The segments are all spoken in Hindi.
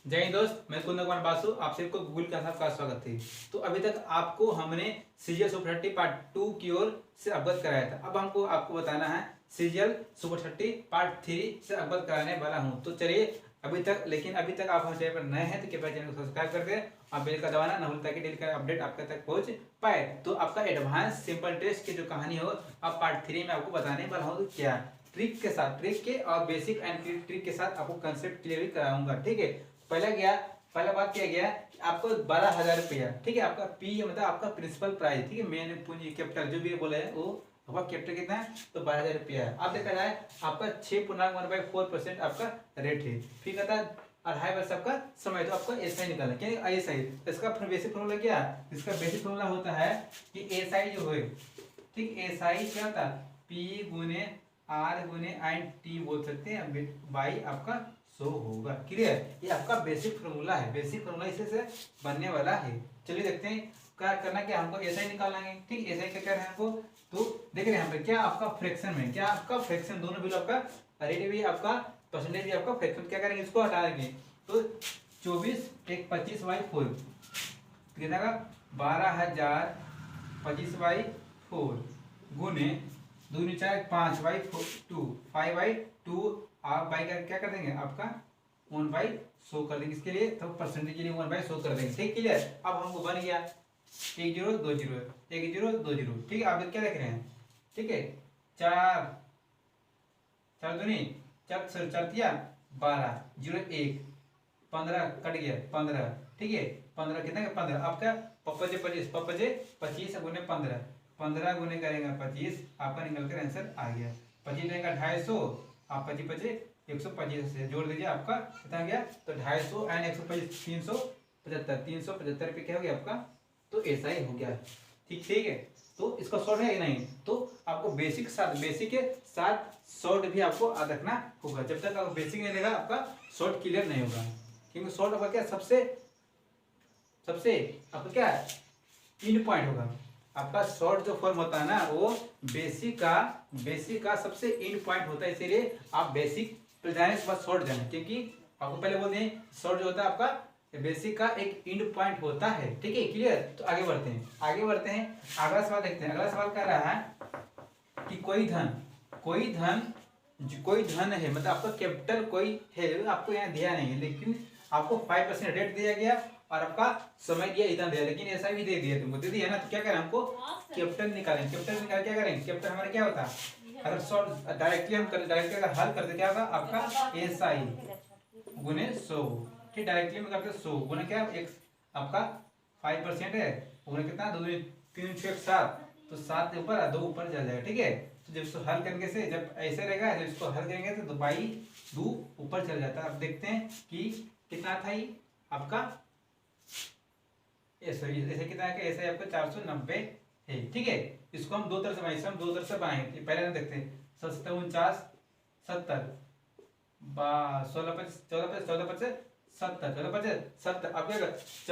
जय हिंद दोस्त, मैं कुंदन कुमार बासु आप सबको गूगल क्लास में आपका स्वागत है। तो अभी तक आपको हमने सीजीएल सुपर 30 पार्ट 2 की ओर से अवगत कराया था। अब हमको आपको बताना है सीजीएल सुपर 30 पार्ट 3 से अवगत कराने वाला हूं। तो चलिए अभी तक आप हमारे चैनल पर नए हैं तो कृपया चैनल को सब्सक्राइब कर दें और बेल का दबाना न भूलें ताकि डेली का अपडेट आपके तक पहुंच पाए। तो आपका एडवांस सिंपल टेस्ट की जो कहानी हो अब पार्ट 3 में आपको बताने वाला हूँ। क्या ट्रिक के और बेसिक एंड ट्रिक के साथ आपको कंसेप्ट क्लियर कराऊंगा। ठीक है, पहला बात क्या गया कि आपको 12,000 रुपया, ठीक है, आपका पी मतलब आपका प्रिंसिपल प्राइस, ठीक है, मेन पूंजी कैपिटल जो भी बोले हैं वो आपका कैपिटल कितना है तो 12,000 रुपया है। अब देखा जाए आपका 6.1/4% आपका रेट है। फिर कहता है 2.5 वर्ष आपका समय, तो आपको एसआई निकालना क्या एसआई। इसका बेसिक फॉर्मूला क्या, इसका बेसिक फॉर्मूला होता है कि एसआई जो है, ठीक, एसआई क्या होता है पी गुने आर गुने एंड टी बोल सकते हैं बाई आपका 100 होगा। क्लियर, ये आपका बेसिक फॉर्मूला है, बेसिक फॉर्मूला इसी से बनने वाला है। चलिए देखते हैं क्या करना, क्या हमको एसआई निकालना है। ठीक, एसआई क्या कर रहे हैं हमको, तो देख रहे हैं यहाँ पे क्या आपका फ्रैक्शन में, क्या आपका फ्रैक्शन दोनों भी आपका रेट भी आपका परसेंटेज भी आपका फ्रैक्शन, क्या करेंगे इसको हटा देंगे। तो 24 एक 25/4 कितना का 12,025/4 गुने 2 4 5/2 5/2 आप बाई का क्या कर देंगे आपका 1/100 कर देंगे। इसके लिए तो परसेंटेज के लिए 1/100 कर देंगे। ठीक, क्लियर। अब हमको बन गया 1020 1020। ठीक है, आप क्या देख रहे हैं, ठीक है, 4 4 दूनी 4 4 दिया 12 0 1 15 कट गया 15। ठीक है, 15 कितना 15 आपका 25 गुने 15 गुने करेंगे 25 आपका निकल कर आंसर आ गया 25 रहेगा 250। आप 25 125 से जोड़ दीजिए आपका कितना गया तो 250 एंड 125 375 रुपये क्या हो गया आपका, तो ऐसा ही हो गया। ठीक है, तो इसका शॉर्ट है या नहीं, तो आपको बेसिक के साथ शॉर्ट भी आपको याद रखना होगा। जब तक आपको बेसिक नहीं रहेगा आपका शॉर्ट क्लियर नहीं होगा, क्योंकि शॉर्ट आपका क्या सबसे आपका क्या इन पॉइंट होगा। आपका शॉर्ट जो फॉर्म होता है ना वो बेसिक का सबसे इन पॉइंट होता है। इसीलिए आप बेसिक पे जाने के बाद शॉर्ट जाए, क्योंकि आपको पहले बोलते हैं शॉर्ट जो होता है आपका बेसिक का एक इंड पॉइंट होता है। ठीक है, क्लियर। तो आगे बढ़ते हैं अगला सवाल देखते हैं। अगला सवाल कर रहा है कि कोई धन है, मतलब आपका कैपिटल कोई है, आपको यहाँ दिया नहीं है, लेकिन आपको 5% रेट दिया गया और आपका समय दिया इतना दिया, लेकिन ऐसा भी दे दिया, तुमको दे दिया ना, तो क्या करें हमको कैपिटल निकालें। कैपिटल निकाल क्या करेंगे, कैपिटल हमारा क्या होता है, अगर शॉर्ट डायरेक्टली हम डायरेक्टली अगर हल करते क्या होगा आपका एसआई गुने 100। ठीक, डायरेक्टली में करते 100 गुने क्या एक आपका 5% है गुने कितना 2 3 6 7, तो 7 के ऊपर 2 ऊपर चल जाएगा। ठीक है, तो जब इसको हल करने से जब ऐसे रहेगा, जब इसको हल करेंगे तो 2/2 ऊपर चल जाता है। अब देखते हैं कि कितना था ये आपका ऐसे कितना है, ऐसे आपका 490 है। ठीक है, इसको हम दो तरह से बनाएंगे। पहले हम देखते हैं 49 70 16 14 70 70। अब क्या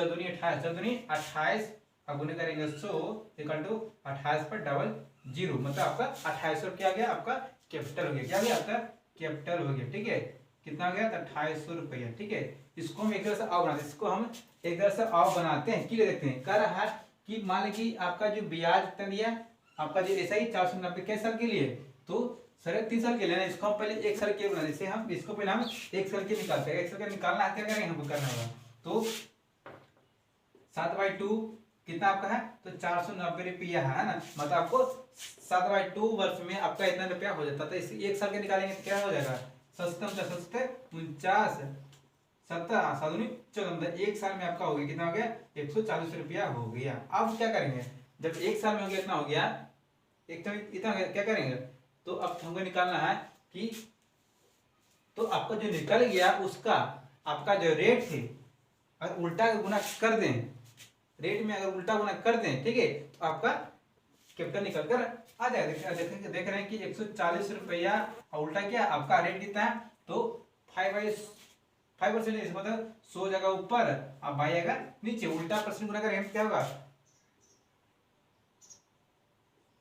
28 अब गुने करेंगे 100 इक्वल टू 28 पर डबल 0, मतलब आपका 2800 क्या गया आपका कैपिटल हो गया। क्या गया आपका कैपिटल हो गया। ठीक है, कितना हो गया 2800 रुपया। ठीक है, इसको हम एक तरह से ऑफ बनाते हैं, इसको हम एक तरह से ऑफ बनाते हैं। क्लियर, देखते हैं कर रहा है कि मान लीजिए आपका जो ब्याज दिया आपका जो ऐसा ही 490 कैसे साल के लिए, तो सर 3 साल के लिए ना, इसको हम पहले 1 साल के बना, जैसे हम इसको पहले हम 1 साल के निकालते हैं। 1 साल का निकालना है, क्या करेंगे हमको करना होगा, तो 7/2 कितना आपका है तो 490 रुपया है ना, मतलब आपको 7/2 वर्ष में आपका इतना रुपया हो जाता है। तो इस 1 साल के निकालेंगे तो क्या हो जाएगा 49 7 1 साल में आपका हो गया कितना हो गया 140 रुपया हो गया। अब क्या करेंगे, जब 1 साल में हो गया इतना हो गया, एक तो इतना हो गया, क्या करेंगे, तो अब हमको निकालना है कि तो आपका जो निकल गया उसका आपका जो रेट थे अगर उल्टा गुना कर दें, रेट में अगर उल्टा गुना कर दें, ठीक है, तो आपका कैपिटल निकल कर आ जाएगा। देख रहे हैं कि 140 रुपया और उल्टा क्या आपका रेट कितना है तो 5% मतलब 100 जगह ऊपर अब बाई आएगा नीचे, उल्टा परसेंट गुना करेंगे क्या होगा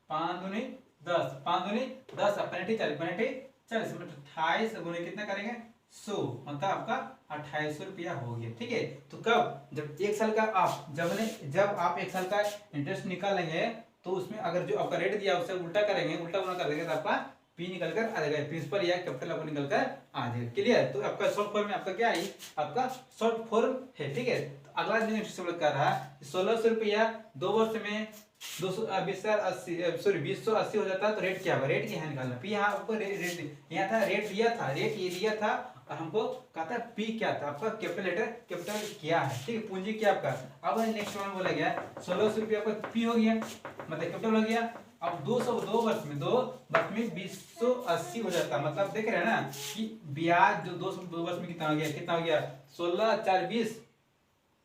5 दूनी 10 5 दूनी 10 40 40 मतलब 28 गुने कितना करेंगे सौ मतलब आपका 2800 रुपया हो गया। ठीक है, तो कब, जब एक साल का आप जब आप एक साल का इंटरेस्ट निकालेंगे तो उसमें अगर जो आपका रेट दिया उससे उल्टा करेंगे, उल्टा गुना कर देंगे तो आपका पी निकल कर आ जाएगा, प्रिंसिपल या कैपिटल आपको निकल कर आ जाएगा। क्लियर, तो आपका शॉर्ट फॉर्म में आपका क्या है, आपका शॉर्ट फॉर्म है। ठीक है, तो अगला जो कर रहा है 1600 रुपया 2 वर्ष में 2080 हो जाता है तो रेट क्या होगा, रेट यहाँ निकालना। पी यहाँ आपको रेट यहाँ था, रेट दिया था, रेट ये दिया था और हमको कहा था पी क्या था, आपका कैपिटल लेटर कैपिटल क्या है। ठीक है, पूंजी क्या आपका। अब नेक्स्ट वन बोला गया 1600 रुपया आपका पी हो गया मतलब कैपिटल हो गया। अब 2 वर्ष में 2080 हो जाता है, मतलब देख रहे हैं ना कि ब्याज जो 2 वर्ष में कितना हो गया 16 4 20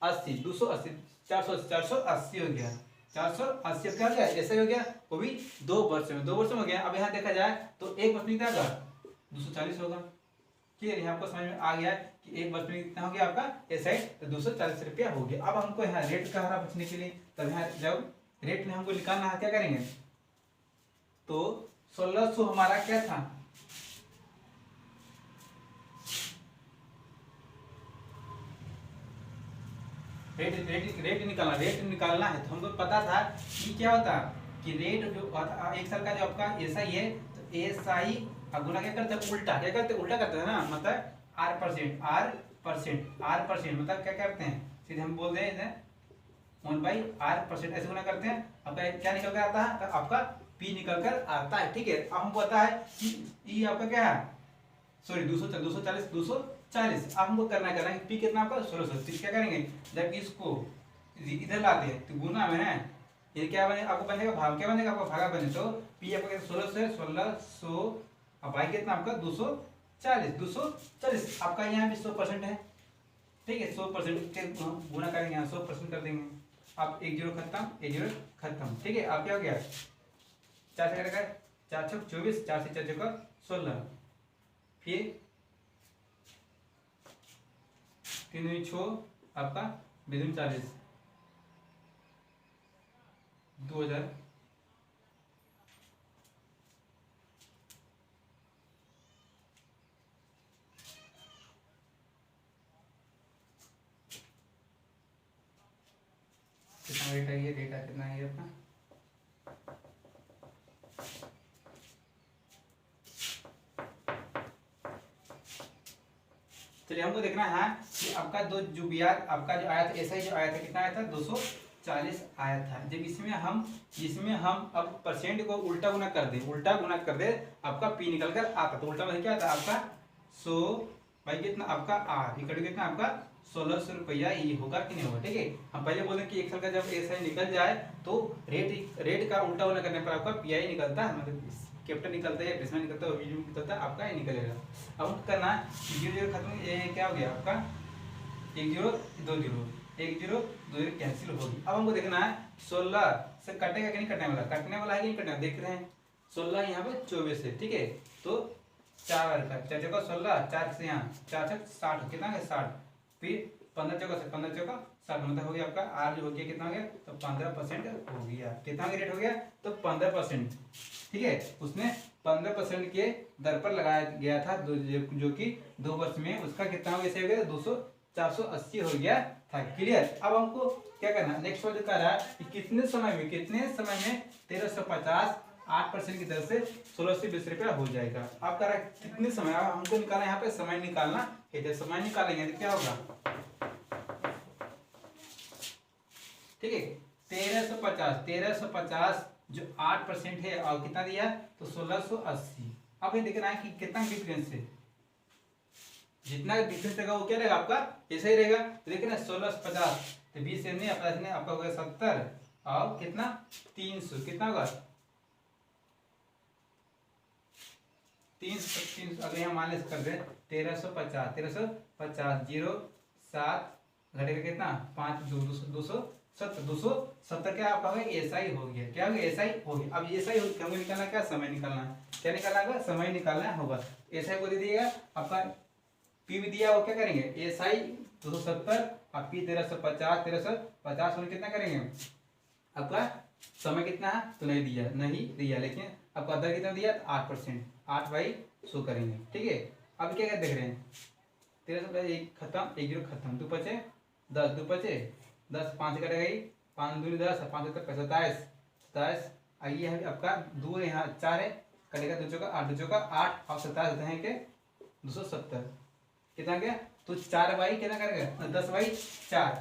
80 280 480 हो गया 480 क्या हो गया, ऐसा हो गया, वो भी 2 वर्ष में हो गया। अब यहाँ देखा जाए तो एक वर्ष में कितना होगा 240 होगा। क्लियर, यहाँ आपको समझ में आ गया कि एक वर्ष में कितना हो गया आपका ऐसा तो 240 रुपया हो गया। अब हमको यहाँ रेट का हरा बचने के लिए, तब यहाँ जब रेट में हमको निकालना है क्या करेंगे, तो 1600 हमारा क्या था, रेट निकालना है। तो हमको पता था कि क्या होता कि रेट जो एक साल का जो आपका एसआई है तो एसआई गुना क्या करते हैं, उल्टा करते हैं ना, मतलब आर परसेंट मतलब क्या करते हैं, सीधे हम बोल दें 1/r% ऐसे गुना करते हैं। आपका क्या निकल कर आता है, तो आपका पी निकल कर आता है। ठीक है, अब हमको पता है कि ये आपका क्या है, सॉरी 240 अब हमको करना है पी कितना आपका 1600। तो क्या करेंगे, जब इसको इधर लाते हैं तो गुना में है ये क्या बने, आपको बनेगा भाग, क्या बनेगा आपका भागा बने, तो पी आपका 1600 अब आई कितना आपका 240 आपका यहाँ भी 100% है। ठीक है, 100% के गुना करेंगे, यहाँ 100% कर देंगे। अब 1 0 खत्म। ठीक है, अब क्या हो गया 4 से करेगा 4 6 24 4 से 4 6 16 फिर 3 6 आपका 40 2000 कितना रेट है, ये डेटा कितना है अपना, चलिए हमको देखना है कि आपका जो ब्याज आपका जो आया था ऐसा ही जो आया था कितना आया था 240 आया था। जब इसमें हम अब परसेंट को उल्टा गुना कर दे आपका पी निकल कर आता, तो उल्टा मतलब क्या आता आपका 100 भाई कितना आपका आर इकड़ कितना आपका 1600 रुपया ये होगा कि नहीं होगा। ठीक है, हम पहले बोले कि एक साल का जब ऐसा निकल जाए तो रेट का उल्टा गुना करने पर आपका पीआई निकलता है, मतलब कैपिटल निकलता है, प्रेसमेंट निकलता है, वीडियो निकलता है, आपका ये निकलेगा। अब हमको करना है 0 खत्म, ये क्या हो गया आपका 1 0 2 0 1 0 2 0 कैंसिल होगी। अब हमको देखना है 16 से कटेगा कि नहीं कटने वाला है कि नहीं कटने, देख रहे हैं 16 यहाँ पे 24 है। ठीक है, तो 4 का 4 जगह 16 4 से यहाँ 4 से 60 कितना है 60 फिर 15 जगह से 15 जगह 60 मतलब हो गया आपका आर जो हो गया कितना हो गया, तो 15% हो गया। कितना का रेट हो गया, तो 15%। ठीक है, उसने 15% के दर पर लगाया गया था जो कि 2 वर्ष में उसका कितना हो गया 480 हो गया था। क्लियर, अब हमको क्या करना है, नेक्स्ट वाला कह रहा है कि कितने समय में 1350 8% की दर से 1620 रुपया हो जाएगा। आप कह रहा है कितने समय, हमको निकालना यहाँ पे समय निकालना है। जब समय निकालेंगे तो क्या होगा, ठीक है 1350 जो 8% है और कितना दिया तो 1680। अब ये देखना है कि कितना डिफरेंस है, जितना डिफरेंस रहेगा वो क्या रहेगा आपका ऐसा ही रहेगा। तो देखना 1650 तो 20 से नहीं आपका हो गया 70 और कितना 300 कितना होगा 300 अगर यहाँ माइनस कर दे 1350 0 7 घटेगा कितना 5 270 क्या आपका होगा ऐसा ही हो गया, क्या हो गया ऐसा ही हो गया। अब ऐसा ही हमको निकालना क्या समय निकालना है, क्या निकालना होगा समय निकालना होगा। ऐसा ही को दे दिएगा आपका पी भी दिया वो क्या करेंगे ऐसा ही 270 और पी 1350 में कितना करेंगे आपका समय कितना है तो नहीं दिया लेकिन आपका दर कितना दिया 8% 8/100 करेंगे। ठीक है, अब क्या देख रहे हैं 13 से एक खत्म, एक जीरो खत्म, 2 बचे 10, 2 बचे 10, 5 कट गई, 5 दूनी 10, 5 27, 27 आइए है आपका 2 यहाँ 4 है, कटेगा 2 चौका 8, 2 चौका 8 और 27 होते हैं के 270 कितना गया। तो 4 बाई कितना करेगा 10 बाई 4,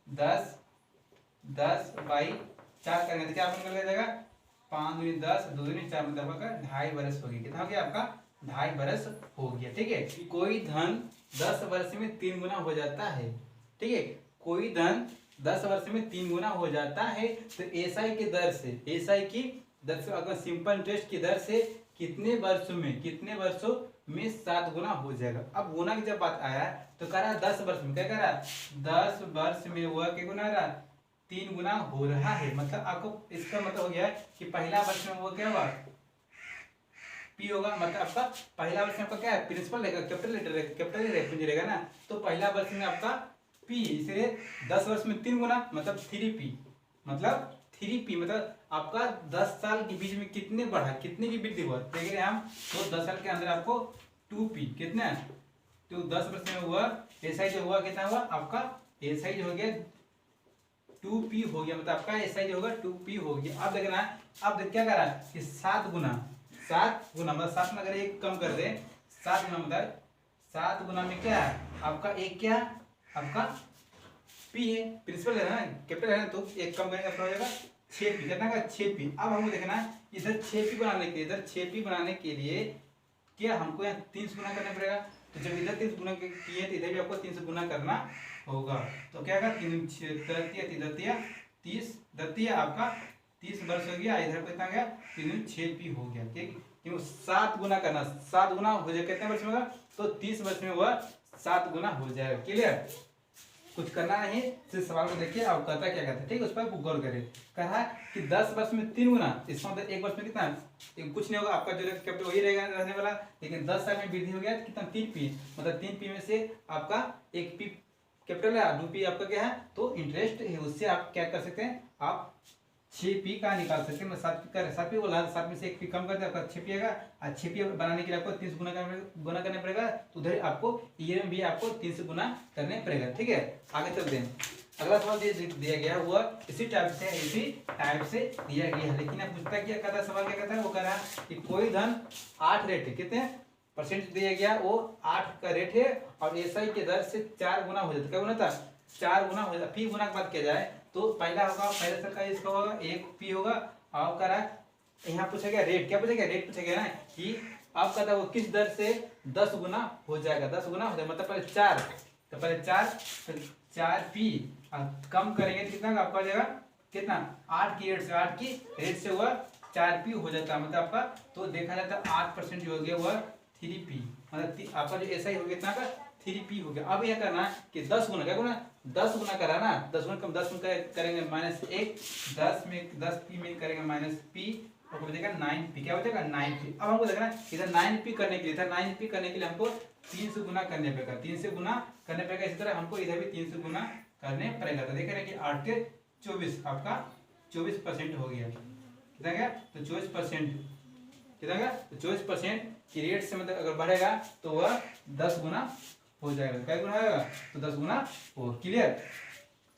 10 बाई 4 करेंगे तो क्या अपन कर जाएगा 5 दूनी 10, 2 दूनी 4 मतलब आपका 2.5 बरस हो गया। कितना हो गया आपका 2.5 बरस हो गया। ठीक है, कोई धन 10 वर्ष में 3 गुना हो जाता है। ठीक है, कोई धन 10 वर्ष में 3 गुना हो जाता है तो एसआई की दर से, एसआई की दर से अगर सिंपल इंटरेस्ट की दर से कितने वर्षों में 7 गुना हो जाएगा। अब गुना की जब बात आया तो कह रहा है 10 वर्ष में, क्या कह रहा है 10 वर्ष में हुआ क्या गुना रहा 3 गुना हो रहा है। मतलब आपको इसका मतलब हो गया कि पहला वर्ष में वो क्या हुआ पी होगा, मतलब आपका पहला वर्ष में आपका क्या है प्रिंसिपल रहेगा, कैपिटल रहेगा ना, तो पहला वर्ष में आपका पी, इसलिए 10 वर्ष में 3 गुना मतलब 3p, मतलब 3p मतलब आपका 10 साल के बीच में कितने बढ़ा, कितने की वृद्धि हुआ देख रहे हैं हम। तो 10 साल के अंदर आपको 2p कितना है, तो 10 वर्ष में हुआ एसआई जो हुआ कितना हुआ आपका एसआई जो हो गया 2p हो गया, मतलब आपका एसआई जो होगा 2p हो गया। अब देखना अब देख क्या कर रहा है कि 7 गुना मतलब 7 में अगर एक कम कर दे 7 गुना मतलब 7 गुना में क्या है आपका एक क्या आपका पी है, प्रिंसिपल है ना कैपिटल है ना, तो एक कम करेंगे आपका हो जाएगा 6p, कितना का 6p। अब हमको देखना इधर 6p बनाने के लिए क्या हमको यहाँ 3 से गुना करना पड़ेगा। तो जब इधर 3 से गुना किए तो इधर भी आपको 3 से गुना करना होगा। तो क्या होगा 3 30 30 आपका 30 वर्ष हो गया, इधर कितना गया 3 6p हो गया। ठीक, क्यों 7 गुना करना, 7 गुना हो जाएगा कितने वर्ष में होगा तो 30 वर्ष में हुआ 7 गुना हो जाएगा। क्लियर, कुछ करना नहीं, सिर्फ सवाल को देखिए आप कहता क्या कहता है। ठीक है, उस पर गौर करें। कहा कि 10 वर्ष में 3 गुना, इसका मतलब एक वर्ष में कितना कुछ नहीं होगा आपका जो कैपिटल वही रहेगा रहने वाला, लेकिन 10 साल में वृद्धि हो गया तो कितना 3p, मतलब 3p में से आपका 1p कैपिटल है 2p आपका क्या है तो इंटरेस्ट है, उससे आप क्या कर सकते हैं आप 6p का निकाल सकते हैं। मैं 7p बोला 7 में से 1p कम कर दे आपका 6p आएगा, और 6p बनाने के लिए आपको 3 से गुना करना पड़ेगा, तो उधर आपको ईयर में भी आपको 3 से गुना करने पड़ेगा। ठीक है, आगे चलते हैं। अगला सवाल दिया गया हुआ इसी टाइप से दिया गया है, लेकिन अब पूछता क्या कहता है सवाल क्या कहता है वो कह रहा है कि कोई धन 8 रेट है, कितने परसेंट दिया गया वो 8 का रेट है और एसआई की दर से 4 गुना हो जाता है। क्या गुना था 4 गुना हो जाता। पी गुना की बात किया जाए तो पहला होगा पहले तक का इसका होगा 1p होगा, और कह रहा है यहाँ पूछा गया रेट, क्या पूछा गया रेट पूछा गया ना कि आप कहता है वो किस दर से 10 गुना हो जाएगा, 10 गुना हो जाएगा मतलब पहले 4, तो पहले 4p कम करेंगे तो कितना आपका हो जाएगा कितना 8 की रेट से हुआ 4p हो जाता है, मतलब आपका तो देखा जाता है 8% जो हो गया हुआ 3p, मतलब आपका जो ऐसा ही हो गया इतना का 3p हो गया। अब यह करना कि 10 गुना, क्या गुना 10 गुना करा ना, 10 गुना कम 10 में करेंगे -1, 10 में 10p में करेंगे -p और हो जाएगा 9p, क्या हो जाएगा 9p। अब हमको देखना इधर 9p करने के लिए था, 9p करने के लिए हमको 3 से गुना करने पड़ेगा, 3 से गुना करने पड़ेगा। इसी तरह हमको इधर भी 3 से गुना करने पड़ेगा, तो देख रहे हैं कि 8 के 24 आपका 24% हो गया, कितना गया तो 24% कितना गया तो 24% की रेट से मतलब अगर बढ़ेगा तो वह 10 गुना हो जाएगा। क्या गुना होगा तो 10 गुना हो। क्लियर,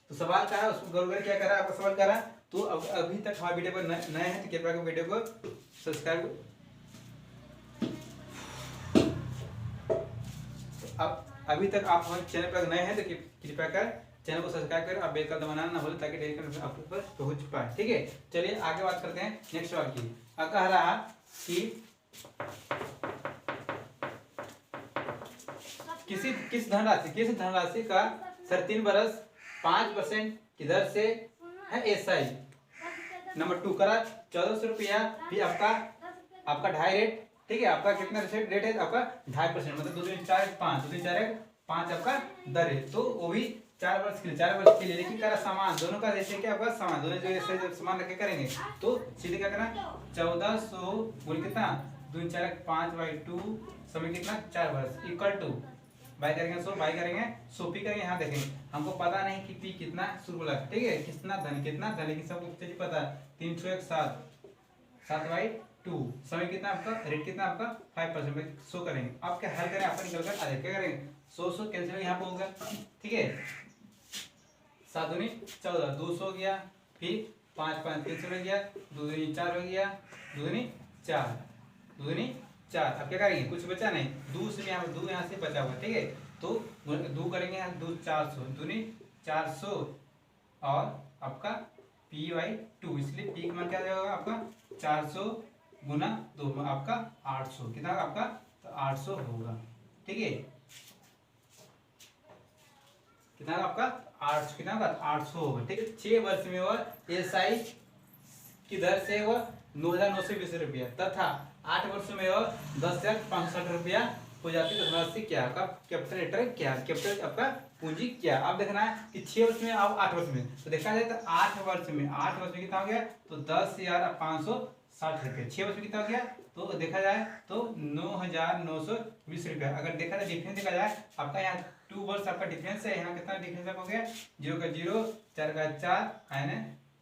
तो सवाल क्या है उसको गौर क्या कर रहा है आपका सवाल कर रहा है। तो अभी तक हमारे वीडियो पर नए हैं तो कृपया कर वीडियो को सब्सक्राइब, अब अभी तक आप हमारे चैनल पर नए हैं तो कृपया कर चैनल को सब्सक्राइब कर आप बेल का दबाना ना भूलें ताकि डेली का आप पर पहुंच पाए। ठीक है, चलिए आगे बात करते हैं नेक्स्ट सवाल की। अब कह रहा है कि किस धनराशि का 3.5 बरस 5% की दर से है एसआई। नंबर 2 करा 1400 रुपया भी आपका 2.5 रेट। ठीक है, आपका कितना रेट है आपका 2.5%, मतलब 2 3 4 5 2 3 4 5 आपका दर है, तो वो भी 4 वर्ष के लिए लेकिन करा सामान दोनों का जैसे कि आपका सामान दोनों जैसे सामान रख के करेंगे तो सीधे क्या करना 1400 बोल कितना 2 4 5/2 समय कितना 4 वर्ष इक्वल टू बाई करेंगे 100 बाई करेंगे 100p करेंगे। यहाँ देखेंगे हमको पता नहीं कि p कितना शुरू बोला, ठीक है कितना धन लेकिन सबको चीज पता है 307 7/2 समय कितना आपका रेट कितना आपका 5% शो करेंगे। आप क्या हल करें आपका निकल कर आ जाए क्या करेंगे 100 कैंसिल यहाँ पे होगा, ठीक है। 7 दूनी 14, 200 हो गया, फिर 5 5 कैंसिल हो गया, 2 दूनी 4 हो गया, 2 दूनी 4, 2 दूनी 4। अब क्या करेंगे, कुछ बचा नहीं, 2 से यहाँ से बचा हुआ, ठीक है। तो 2 करेंगे, 2 400, दूनी 400 और आपका p/2, इसलिए p का मान क्या होगा आपका 400 गुना 2 आपका 800, कितना आपका, तो 800 होगा, ठीक है। कितना आपका 800, कितना होगा 800 होगा, ठीक है। 6 वर्ष में वह SI की दर से वह 9,920 रुपया तथा 8 वर्षों में वह 10,560 रुपया हो जाती है। धनराशि क्या आपका कैपिटल लेटर, क्या कैपिटल आपका पूंजी क्या। अब देखना है कि 6 वर्ष में और 8 वर्ष में, तो देखा जाए तो 8 वर्ष में कितना हो गया, तो 10,560 रुपये। 6 वर्ष में कितना हो गया, तो देखा जाए तो 9,920 रुपया। अगर देखा जाए डिफरेंस देखा जाए आपका यहाँ 2 वर्ष आपका डिफरेंस है, यहाँ कितना डिफरेंस हो गया, 0 का 0, 4 का 4,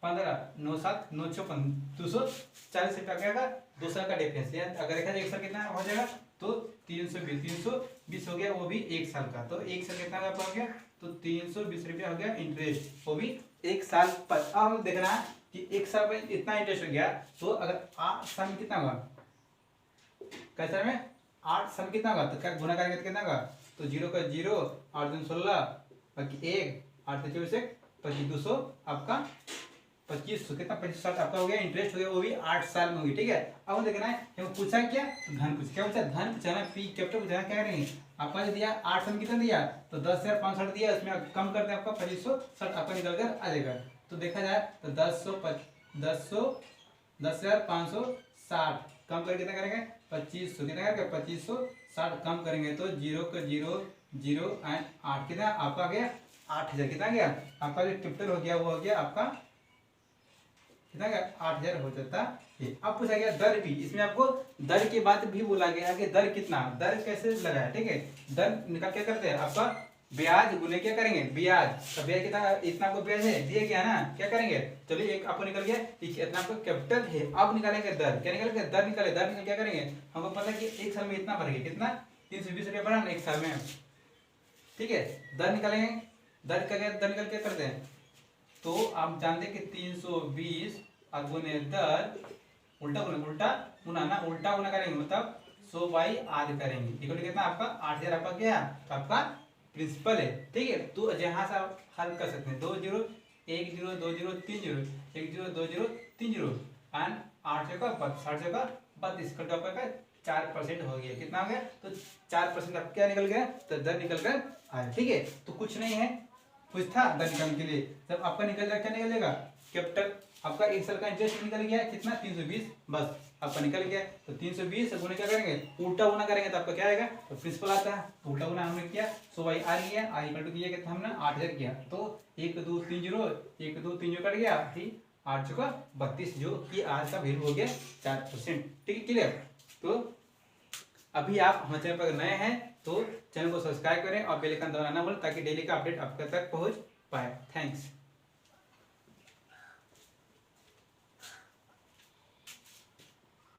15, 9 7 9 54, 240 रुपया का 2 साल का डिफरेंस। अगर देखा जाए 1 साल कितना हो जाएगा, तो 320 हो गया, वो भी 1 साल का। तो 1 साल कितना हो गया, तो 320 रुपया हो गया इंटरेस्ट, वो भी 1 साल पर। अब देखना है कि 1 साल में इतना इंटरेस्ट हो गया, तो अगर 8 साल में कितना होगा, कैसे में 8 साल कितना होगा, तो क्या गुना करेंगे तो कितना होगा, तो 0 का 0, 8 दूनी 16, बाकी 1, 8 से 24 25, 200 आपका 2500, कितना 2500 आपका हो गया इंटरेस्ट हो गया, वो भी 8 साल में होगी, ठीक है। अब देखना है पूछा क्या, धन पूछा, क्या पूछा, धन पूछा, पी कैपिटल पूछा, क्या करेंगे, आपका जो दिया 8 साल में कितना दिया, तो 10,560 दिया, उसमें कम करते हैं आपका 2560 आपका निकल कर आ जाएगा। तो देखा जाए तो 10,560 कम करके कितना करेंगे, 2500, कितना करेंगे 2560 कम करेंगे, तो 0 का 0 0 एंड 8, कितना आपका गया 8,000, कितना गया आपका जो कैपिटल हो गया, वो हो गया आपका कितना गया 8,000 हो जाता है। अब पूछा गया दर भी, इसमें आपको दर की बात भी बोला गया कि दर कितना, दर कैसे लगाया, ठीक है। दर निकाल क्या करते हैं, आपका ब्याज गुने क्या करेंगे, ब्याज, तो ब्याज कितना, इतना आपको ब्याज है दिया गया ना, क्या करेंगे, चलिए एक आपको निकल गया, इतना आपको कैपिटल है। अब निकालेंगे दर, क्या निकलेगा, दर निकाले, दर निकल क्या करेंगे, हमको पता है कि 1 साल में इतना भरेंगे, कितना 320 रुपया बढ़ा 1 साल में, ठीक है। दर निकालेंगे, दर निकल क्या करते हैं, तो आप जानते हैं कि 320 और गुने दर, उल्टा गुना करेंगे, मतलब 100/8 करेंगे, इक्वल कितना आपका 8,000 आपका क्या है, आपका प्रिंसिपल है, ठीक है। तो जहां से आप हल कर सकते हैं, 2 0 1 0 2 0 3 0 1 0 2 0 3 0 एंड 8 का 60 का 32 कट ऑफ का 4% हो गया, कितना हो गया, तो 4% आप क्या निकल गया, तो दर निकल कर आया, ठीक है। तो कुछ नहीं है, कुछ था दर निकालने के लिए, जब आपका निकल जाएगा क्या निकल जाएगा, कैपिटल आपका 1 साल का इंटरेस्ट निकल गया, कितना 320, बस आपका निकल गया। तो 320 से गुणे क्या करेंगे, उल्टा गुना करेंगे, तो आपका क्या आएगा, तो प्रिंसिपल आता है, तो उल्टा गुना हमने किया, 100/r किया, r इक्वल टू किया कितना हमने 8,000 किया, तो 1 2 3 0 1 2 3 0 कट गया, फिर 8 चौका 32, जो कि r का वैल्यू हो गया 4%, ठीक है, क्लियर। तो अभी आप हमारे चैनल पर नए हैं तो चैनल को सब्सक्राइब करें और बेल आइकन दबाना ना भूलें, ताकि डेली का अपडेट आपके तक पहुंच पाए। थैंक्स।